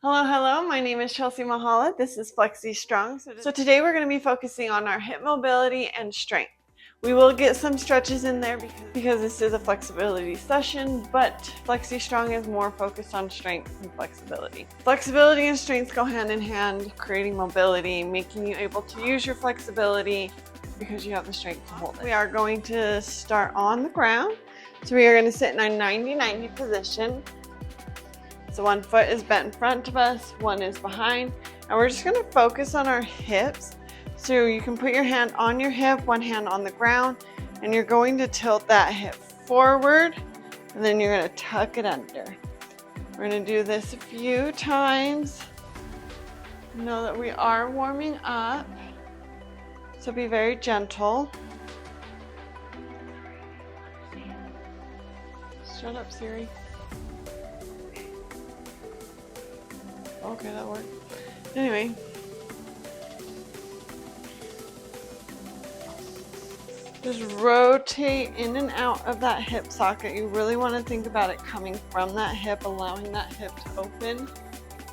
Hello, my name is Chelsea Mahala. This is Flexy Strong. So today we're going to be focusing on our hip mobility and strength. We will get some stretches in there because this is a flexibility session, but Flexy Strong is more focused on strength and flexibility. Flexibility and strength go hand in hand, creating mobility, making you able to use your flexibility because you have the strength to hold it. We are going to start on the ground. So we are going to sit in a 90-90 position. So one foot is bent in front of us, one is behind, and we're just going to focus on our hips. So you can put your hand on your hip, one hand on the ground, and you're going to tilt that hip forward, and then you're going to tuck it under. We're going to do this a few times. Know that we are warming up, so be very gentle. Shut up, Siri. Okay, that worked. Anyway. Just rotate in and out of that hip socket. You really want to think about it coming from that hip, allowing that hip to open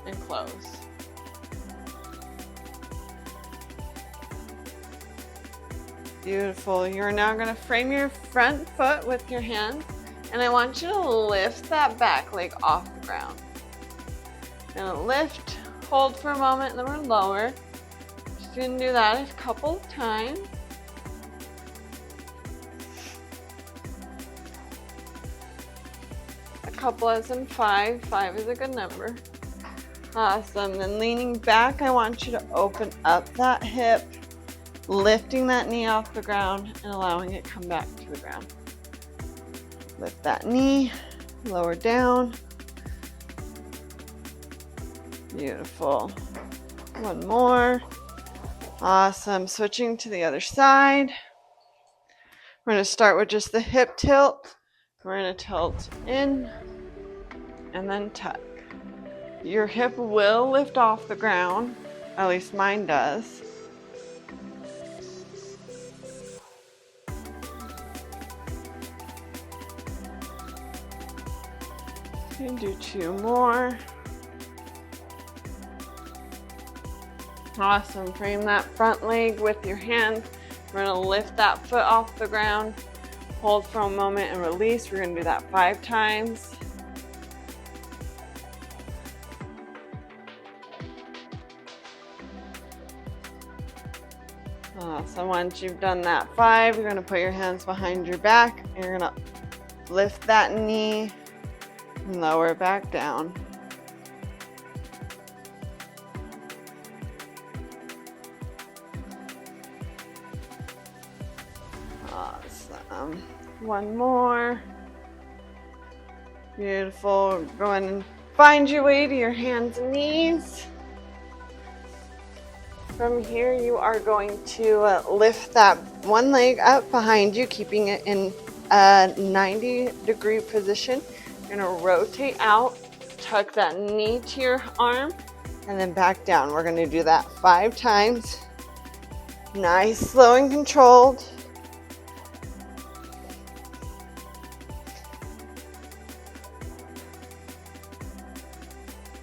and close. Beautiful. You're now going to frame your front foot with your hand, and I want you to lift that back leg off the ground. Gonna lift, hold for a moment, and then we're lower. Just gonna do that a couple of times. A couple as in 5. 5 is a good number. Awesome. Then leaning back, I want you to open up that hip, lifting that knee off the ground and allowing it to come back to the ground. Lift that knee, lower down. Beautiful. One more. Awesome. Switching to the other side. We're going to start with just the hip tilt. We're going to tilt in and then tuck. Your hip will lift off the ground. At least mine does. You can do 2 more. Awesome. Frame that front leg with your hand. We're going to lift that foot off the ground. Hold for a moment and release. We're going to do that 5 times. So once you've done that 5, you're going to put your hands behind your back. And you're going to lift that knee and lower it back down. Awesome. One more. Beautiful. Go ahead and find your way to your hands and knees. From here, you are going to lift that one leg up behind you, keeping it in a 90-degree position. You're going to rotate out, tuck that knee to your arm, and then back down. We're going to do that 5 times. Nice, slow and controlled.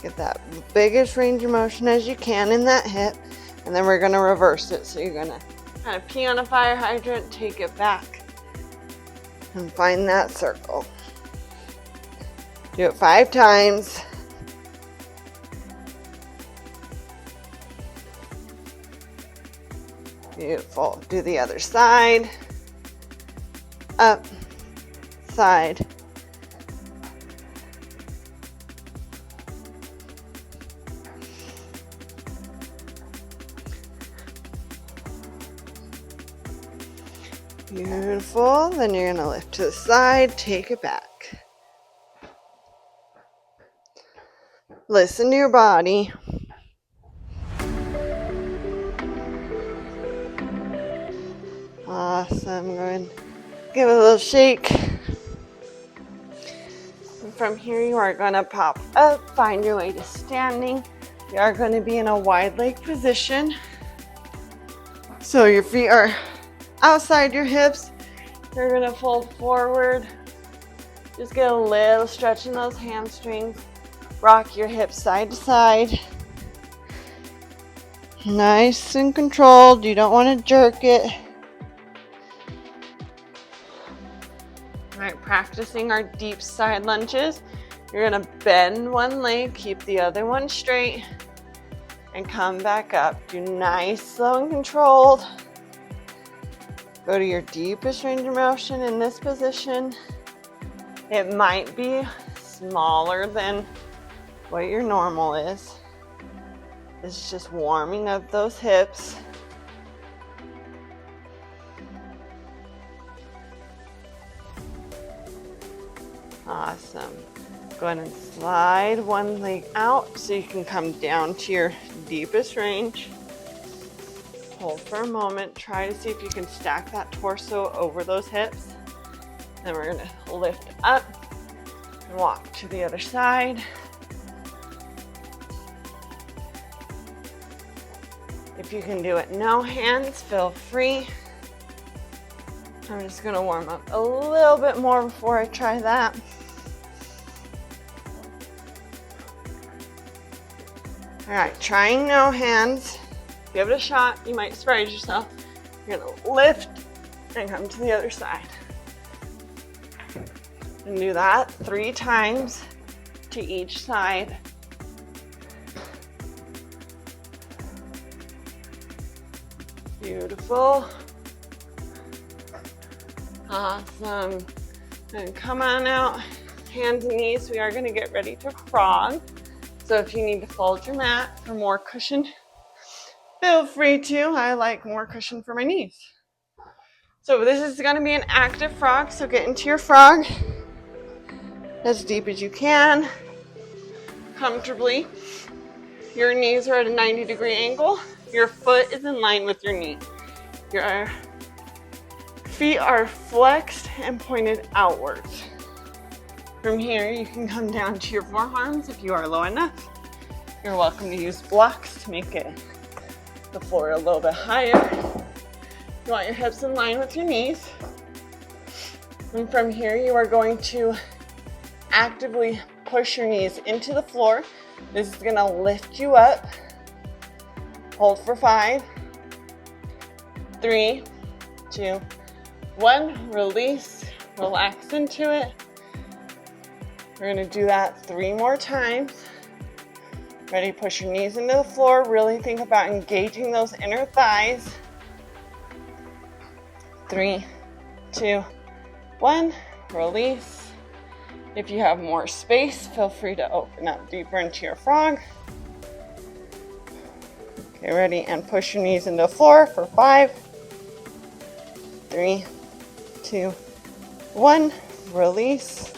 Get that biggest range of motion as you can in that hip, and then we're going to reverse it. So you're going to kind of pee on a fire hydrant, take it back, and find that circle. Do it 5 times. Beautiful. Do the other side. Up, side. Beautiful. Then you're going to lift to the side, take it back. Listen to your body. Awesome. Go ahead and give it a little shake. And from here, you are going to pop up, find your way to standing. You are going to be in a wide leg position. So your feet are outside your hips. You're going to fold forward. Just get a little stretch in those hamstrings. Rock your hips side to side. Nice and controlled. You don't want to jerk it. All right, practicing our deep side lunges. You're gonna bend one leg, keep the other one straight, and come back up. Do nice, slow, and controlled. Go to your deepest range of motion in this position. It might be smaller than what your normal is. It's just warming up those hips. Awesome. Go ahead and slide one leg out so you can come down to your deepest range. Hold for a moment. Try to see if you can stack that torso over those hips. Then we're going to lift up and walk to the other side. If you can do it no hands, feel free. I'm just going to warm up a little bit more before I try that. All right, trying no hands. Give it a shot. You might surprise yourself. You're going to lift and come to the other side. And do that 3 times to each side. Beautiful. Awesome. And come on out, hands and knees. We are going to get ready to frog. So if you need to fold your mat for more cushion, feel free to. I like more cushion for my knees. So this is going to be an active frog. So get into your frog as deep as you can, comfortably. Your knees are at a 90-degree angle. Your foot is in line with your knee. Your feet are flexed and pointed outwards. From here, you can come down to your forearms if you are low enough. You're welcome to use blocks to make the floor a little bit higher. You want your hips in line with your knees. And from here, you are going to actively push your knees into the floor. This is going to lift you up. Hold for 5, 3, 2, 1. Release, relax into it. We're going to do that 3 more times. Ready? Push your knees into the floor. Really think about engaging those inner thighs. 3, 2, 1. Release. If you have more space, feel free to open up deeper into your frog. Okay, ready? And push your knees into the floor for 5, 3, 2, 1. Release.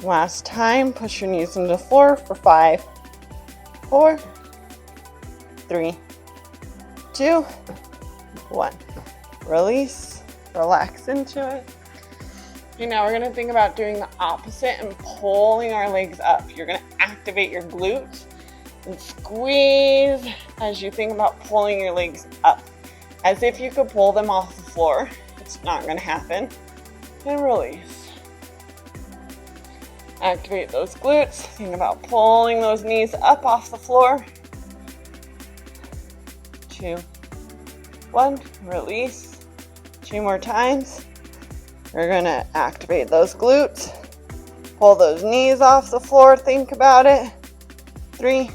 Last time, push your knees into the floor for 5, 4, 3, 2, 1. Release, relax into it. Okay, now we're gonna think about doing the opposite and pulling our legs up. You're gonna activate your glutes and squeeze as you think about pulling your legs up. As if you could pull them off the floor. It's not gonna happen. And release. Activate those glutes. Think about pulling those knees up off the floor. 2, 1. Release. 2 more times. We're going to activate those glutes. Pull those knees off the floor. Think about it. 3,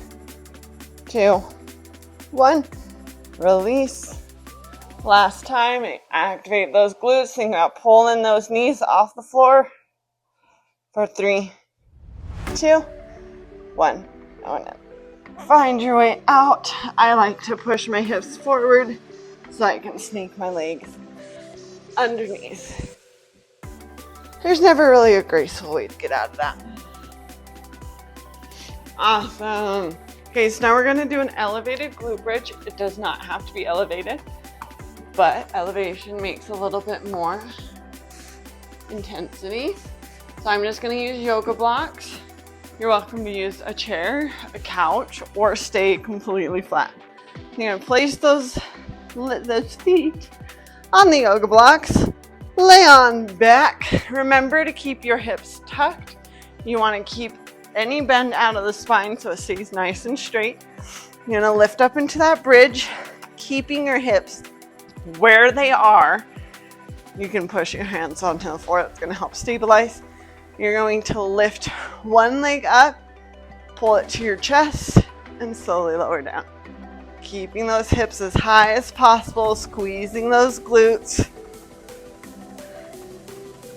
2, 1. Release. Last time. Activate those glutes. Think about pulling those knees off the floor. For 3, 2, 1. I want to find your way out. I like to push my hips forward so I can sneak my legs underneath. There's never really a graceful way to get out of that. Awesome. Okay, so now we're going to do an elevated glute bridge. It does not have to be elevated, but elevation makes a little bit more intensity. So I'm just going to use yoga blocks. You're welcome to use a chair, a couch, or stay completely flat. You're going to place those feet on the yoga blocks. Lay on back. Remember to keep your hips tucked You want to keep any bend out of the spine so it stays nice and straight. You're gonna lift up into that bridge, keeping your hips where they are. You can push your hands onto the floor. That's gonna help stabilize. You're going to lift one leg up, pull it to your chest, and slowly lower down. Keeping those hips as high as possible, squeezing those glutes.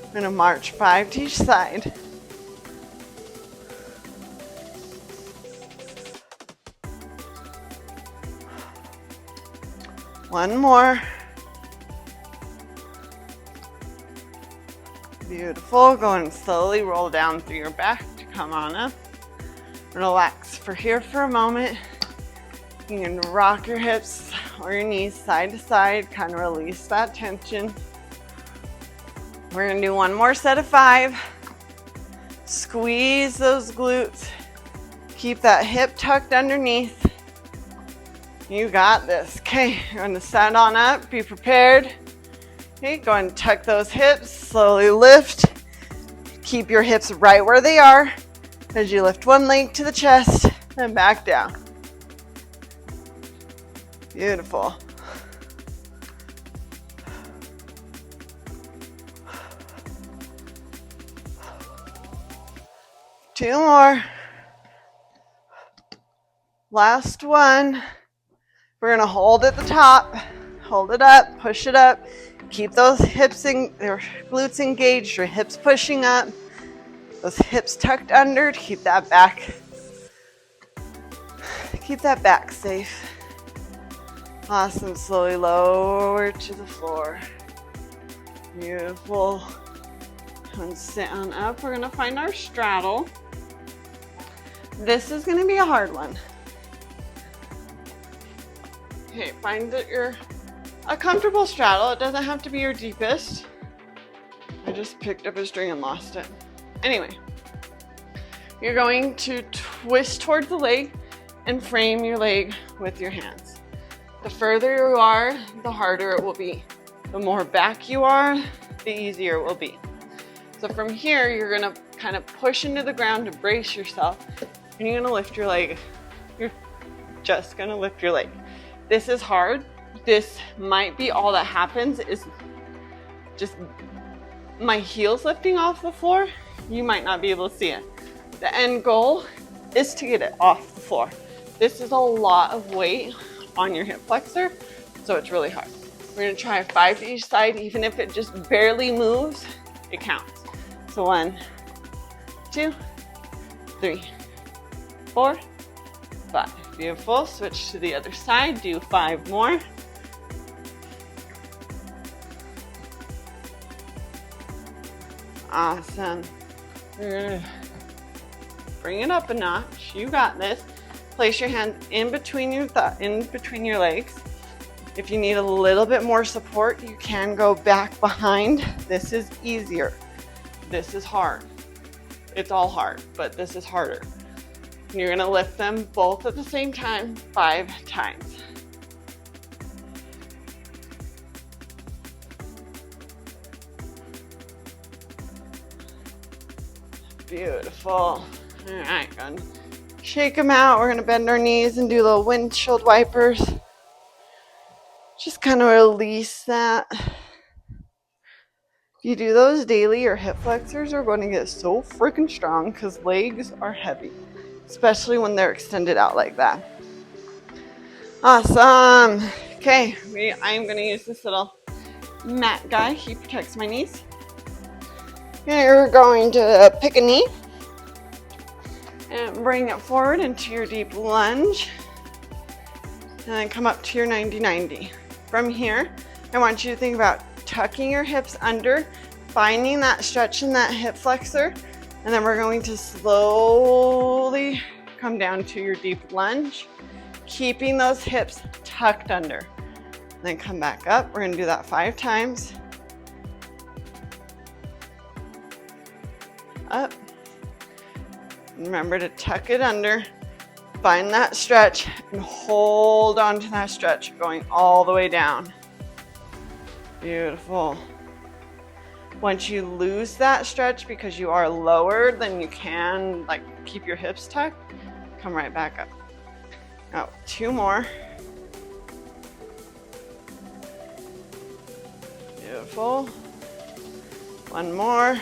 We're gonna march 5 to each side. One more. Beautiful. Go and slowly roll down through your back to come on up. Relax for here for a moment. You can rock your hips or your knees side to side, kind of release that tension. We're gonna do one more set of 5. Squeeze those glutes. Keep that hip tucked underneath. You got this. Okay, you're gonna stand on up, be prepared. Okay, go and tuck those hips, slowly lift. Keep your hips right where they are as you lift one leg to the chest and back down. Beautiful. Two more. Last one. We're gonna hold at the top, hold it up, push it up. Keep those hips and your glutes engaged, your hips pushing up, those hips tucked under to keep that back safe. Awesome. Slowly lower to the floor. Beautiful. And sit on up. We're gonna find our straddle. This is gonna be a hard one. Okay, find that you're a comfortable straddle. It doesn't have to be your deepest. I just picked up a string and lost it. Anyway, you're going to twist towards the leg and frame your leg with your hands. The further you are, the harder it will be. The more back you are, the easier it will be. So from here, you're gonna kind of push into the ground to brace yourself, and you're gonna lift your leg. You're just gonna lift your leg. This is hard. This might be all that happens is just my heels lifting off the floor. You might not be able to see it. The end goal is to get it off the floor. This is a lot of weight on your hip flexor, so it's really hard. We're gonna try 5 to each side. Even if it just barely moves, it counts. So 1, 2, 3, 4, 5. Beautiful. Switch to the other side. Do 5 more. Awesome. Bring it up a notch. You got this. Place your hand in between your legs. If you need a little bit more support, you can go back behind. This is easier. This is hard. It's all hard, but this is harder. You're gonna lift them both at the same time 5 times. Beautiful. All right, go and shake them out. We're gonna bend our knees and do little windshield wipers. Just kind of release that. If you do those daily, your hip flexors are going to get so freaking strong because legs are heavy, especially when they're extended out like that. Awesome. Okay, I'm going to use this little mat guy. He protects my knees. You're going to pick a knee and bring it forward into your deep lunge. And then come up to your 90-90. From here, I want you to think about tucking your hips under, finding that stretch in that hip flexor, and then we're going to slowly come down to your deep lunge, keeping those hips tucked under. Then come back up. We're going to do that 5 times. Up. Remember to tuck it under, find that stretch, and hold on to that stretch, going all the way down. Beautiful. Once you lose that stretch because you are lower than you can, like, keep your hips tucked, come right back up. Now, 2 more. Beautiful. 1 more.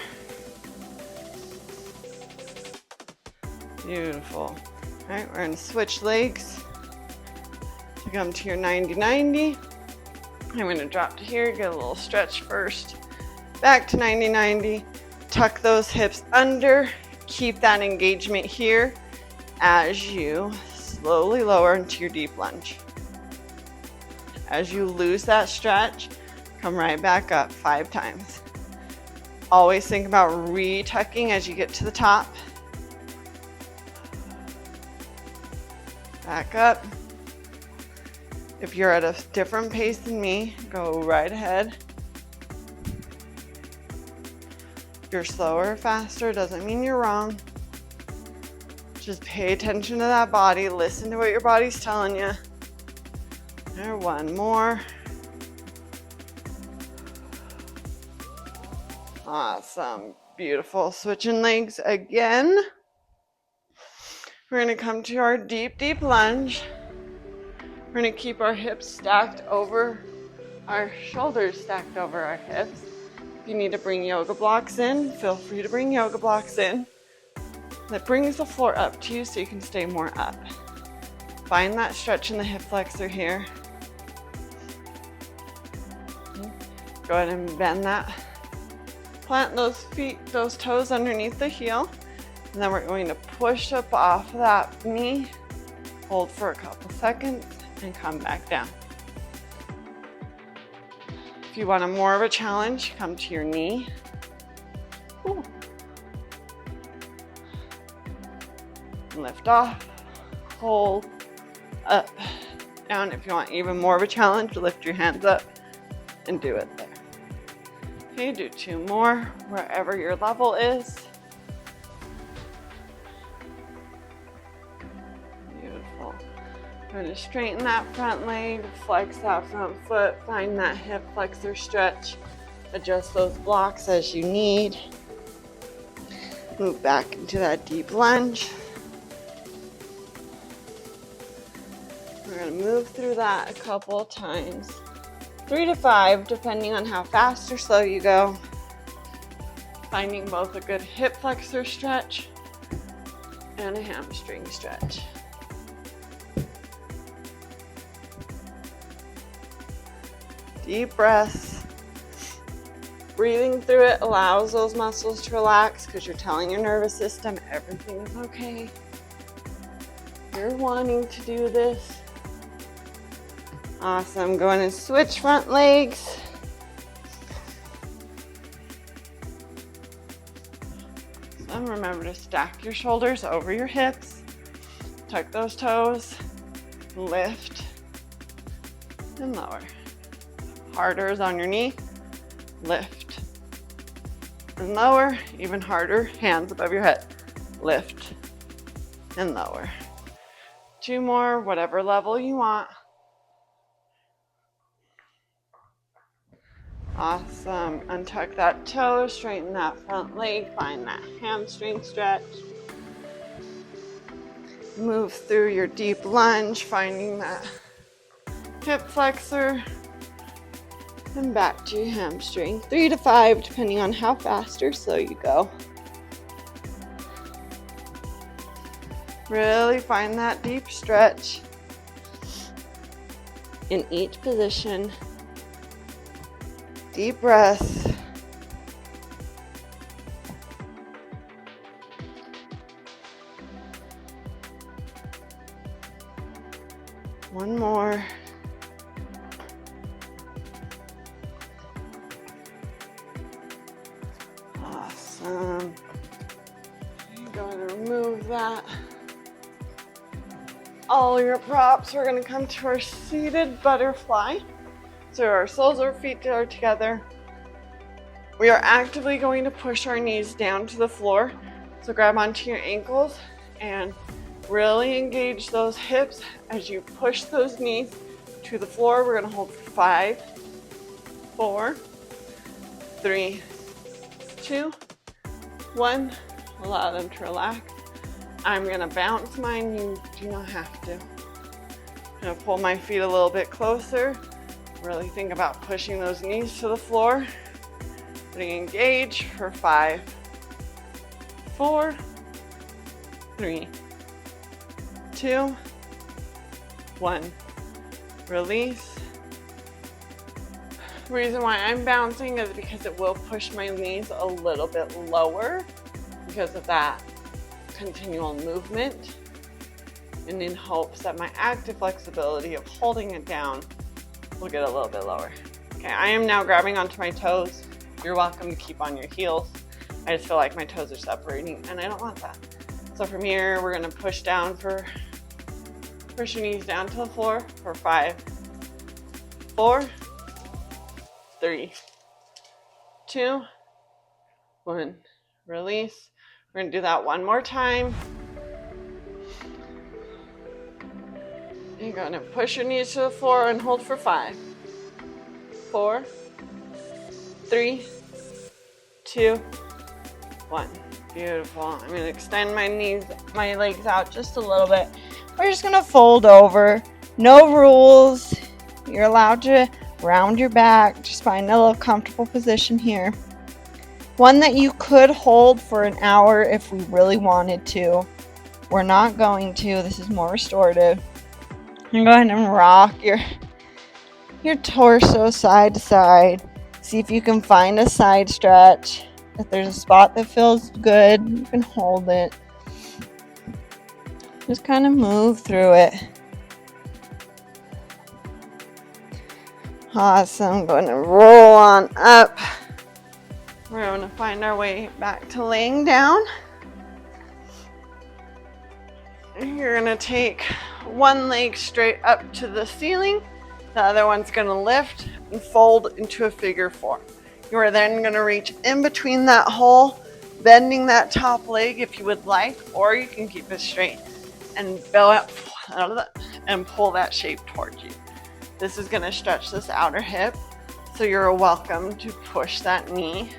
Beautiful. All right, we're gonna switch legs to come to your 90-90. I'm gonna drop to here, get a little stretch first. Back to 90-90. Tuck those hips under. Keep that engagement here as you slowly lower into your deep lunge. As you lose that stretch, come right back up 5 times. Always think about re-tucking as you get to the top. Back up. If you're at a different pace than me, go right ahead. If you're slower or faster, doesn't mean you're wrong. Just pay attention to that body. Listen to what your body's telling you. There, 1 more. Awesome. Beautiful. Switching legs again. We're going to come to our deep, deep lunge. We're going to keep our hips stacked over our shoulders, stacked over our hips. If you need to bring yoga blocks in, feel free to bring yoga blocks in. That brings the floor up to you so you can stay more up. Find that stretch in the hip flexor here. Go ahead and bend that. Plant those feet, those toes underneath the heel. And then we're going to push up off of that knee, hold for a couple seconds, and come back down. If you want more of a challenge, come to your knee. Ooh. Lift off, hold, up, down. If you want even more of a challenge, lift your hands up and do it there. Okay, do 2 more, wherever your level is. Beautiful. Going to straighten that front leg, flex that front foot, find that hip flexor stretch, adjust those blocks as you need. Move back into that deep lunge. We're going to move through that a couple of times. 3 to 5, depending on how fast or slow you go. Finding both a good hip flexor stretch and a hamstring stretch. Deep breaths. Breathing through it allows those muscles to relax because you're telling your nervous system everything is okay. You're wanting to do this. Awesome. Go in and switch front legs. So remember to stack your shoulders over your hips. Tuck those toes. Lift and lower. Harder is on your knee. Lift and lower. Even harder, hands above your head. Lift and lower. 2 more, whatever level you want. Awesome. Untuck that toe, straighten that front leg, find that hamstring stretch. Move through your deep lunge, finding that hip flexor, and back to your hamstring. 3 to 5, depending on how fast or slow you go. Really find that deep stretch in each position. Deep breaths. One more. Awesome. I'm going to remove that. All your props. We're going to come to our seated butterfly. So our soles of our feet are together. We are actively going to push our knees down to the floor. So grab onto your ankles and really engage those hips as you push those knees to the floor. We're going to hold for 5, 4, 3, 2, 1. Allow them to relax. I'm gonna bounce mine, you do not have to. I'm gonna pull my feet a little bit closer. Really think about pushing those knees to the floor. Re-engage for 5, 4, 3, 2, 1. Release. The reason why I'm bouncing is because it will push my knees a little bit lower because of that continual movement, and in hopes that my active flexibility of holding it down will get a little bit lower. Okay, I am now grabbing onto my toes. You're welcome to keep on your heels. I just feel like my toes are separating and I don't want that. So from here, we're gonna push your knees down to the floor for 5, 4, 3, 2, 1. Release. We're gonna do that one more time. You're gonna push your knees to the floor and hold for 5, 4, 3, 2, 1. Beautiful. I'm gonna extend my legs out just a little bit. We're just gonna fold over. No rules. You're allowed to round your back. Just find a little comfortable position here. One that you could hold for an hour if we really wanted to. We're not going to. This is more restorative. And go ahead and rock your torso side to side. See if you can find a side stretch. If there's a spot that feels good, you can hold it. Just kind of move through it. Awesome. Going to roll on up. We're going to find our way back to laying down. And you're going to take one leg straight up to the ceiling. The other one's going to lift and fold into a figure 4. You are then going to reach in between that hole, bending that top leg if you would like, or you can keep it straight and go up and pull that shape towards you. This is going to stretch this outer hip, so you're welcome to push that knee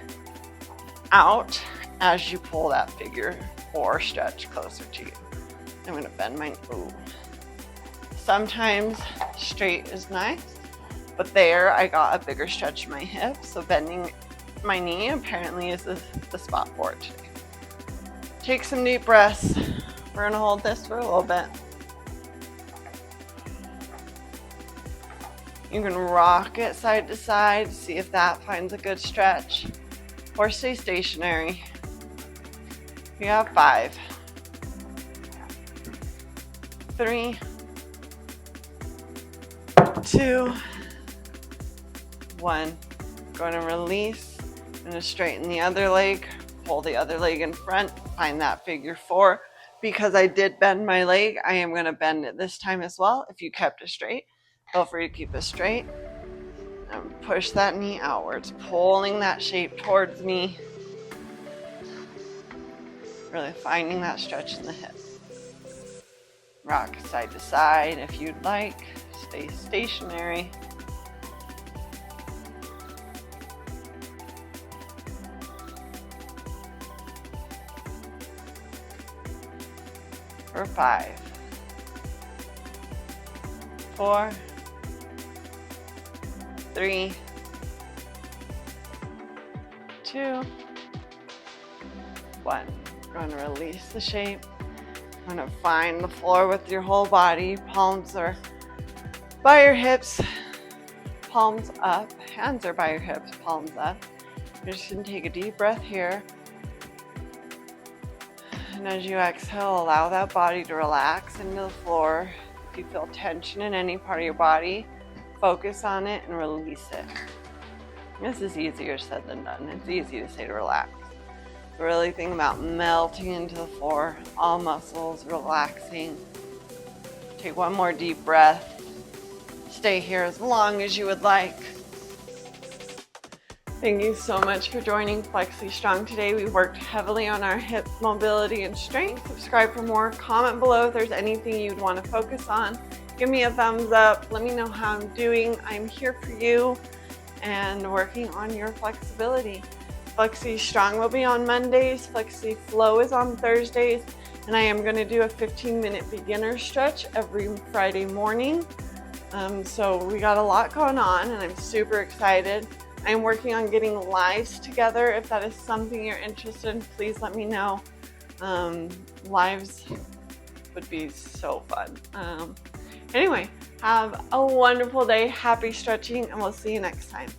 out as you pull that figure 4 stretch closer to you. I'm going to bend my knee. Sometimes straight is nice, but there I got a bigger stretch in my hip, so bending my knee apparently is the spot for it today. Take some deep breaths. We're going to hold this for a little bit. You can rock it side to side, see if that finds a good stretch, or stay stationary. You have 5, 3, 2, 1. Going to release. I'm going to straighten the other leg, pull the other leg in front, find that figure 4. Because I did bend my leg, I am going to bend it this time as well. If you kept it straight, feel free to keep it straight. And push that knee outwards, pulling that shape towards me. Really finding that stretch in the hip. Rock side to side if you'd like. Stay stationary. For 5, 4, 3, 2, 1. Going to release the shape. Going to find the floor with your whole body. Palms are by your hips, palms up. Hands are by your hips, palms up. You're just going to take a deep breath here. And as you exhale, allow that body to relax into the floor. If you feel tension in any part of your body, focus on it and release it. This is easier said than done. It's easy to say to relax. Really think about melting into the floor, all muscles relaxing. Take one more deep breath. Stay here as long as you would like. Thank you so much for joining Flexy Strong today. We worked heavily on our hip mobility and strength. Subscribe for more. Comment below if there's anything you'd want to focus on. Give me a thumbs up. Let me know how I'm doing. I'm here for you and working on your flexibility. Flexy Strong will be on Mondays, Flexy Flow is on Thursdays, and I am going to do a 15-minute beginner stretch every Friday morning. So we got a lot going on, and I'm super excited. I'm working on getting lives together. If that is something you're interested in, please let me know. Lives would be so fun. Anyway, have a wonderful day, happy stretching, and we'll see you next time.